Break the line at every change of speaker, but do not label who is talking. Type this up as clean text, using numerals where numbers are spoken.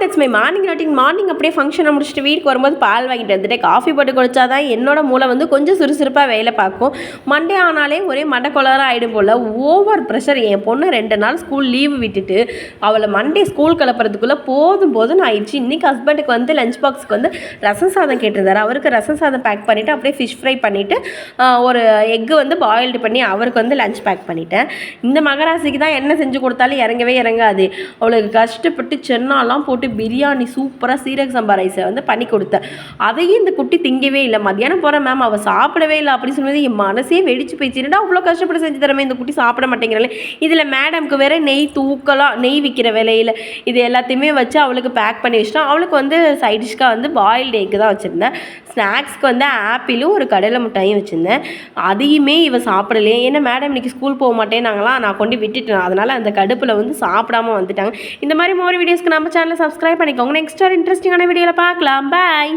That's my morning routine. Morning அப்படியே ஃபங்க்ஷனை முடிச்சுட்டு வீட்டுக்கு வரும்போது பால் வாங்கிட்டு வந்துட்டு காஃபி போட்டு குடிச்சா தான் என்னோட மூளை வந்து கொஞ்சம் சுறுசுறுப்பாக வேலை பார்க்கும். மண்டே ஆனாலே ஒரே மண்டை ஆகிடும் போல் ஓவர் ப்ரெஷர். என் பொண்ணு 2 நாள் ஸ்கூல் லீவு விட்டுட்டு அவளை மண்டே ஸ்கூல் கிளப்புறதுக்குள்ளே போதும் ஆயிடுச்சு. இன்றைக்கி ஹஸ்பண்டுக்கு வந்து லஞ்ச் பாக்ஸுக்கு வந்து ரசம் சாதம் கேட்டிருந்தார். அவருக்கு ரசம் சாதம் பேக் பண்ணிவிட்டு அப்படியே ஃபிஷ் ஃப்ரை பண்ணிவிட்டு ஒரு எக்கு வந்து பாயில்டு பண்ணி அவருக்கு வந்து லஞ்ச் பேக் பண்ணிட்டேன். இந்த மகராசிக்கு தான் என்ன செஞ்சு கொடுத்தாலும் இறங்கவே இறங்காது. அவளுக்கு கஷ்டப்பட்டு சென்னாலாம் போட்டு பிரியாணி சூப்பராக சீரக சம்பா ரைஸை வந்து பண்ணி கொடுத்தேன். அதையும் இந்த குட்டி திங்கவே இல்லை. மத்தியானம் போகிறேன் மேம் அவள் சாப்பிடவே இல்லை அப்படின்னு சொன்னது என் மனசே வெடிச்சு போயிடுச்சுடா. அவ்வளோ கஷ்டப்பட்டு செஞ்சு தரமே இந்த குட்டி சாப்பிட மாட்டேங்கிறாளே. இதில் மேடம்க்கு வேறு நெய் விற்கிற விலையில் இது எல்லாத்தையுமே வச்சு அவளுக்கு பேக் பண்ணி வச்சுட்டேன். அவளுக்கு வந்து சைடிஷ்காக வந்து பாயில்டு எக்கு தான் வச்சுருந்தேன். ஸ்நாக்ஸ்க்கு வந்து ஆப்பிளும் ஒரு கடலை மிட்டாயும் வச்சுருந்தேன். அதையுமே இவள் சாப்பிடலையே. ஏன்னா மேடம் இன்றைக்கி ஸ்கூல் போக மாட்டேன்னாங்களா, நான் கொண்டு விட்டுட்டேன். அதனால் அந்த கடுப்பில் வந்து சாப்பிடாமல் வந்துட்டாங்க. இந்த மாதிரி மோர் வீடியோஸ்க்கு நம்ம சேனலை சப்ஸ்கிரைப் பண்ணிக்கோங்க. நெக்ஸ்ட் ஒரு இன்ட்ரெஸ்டிங்கான வீடியோவில் பார்க்கலாம். பாய்.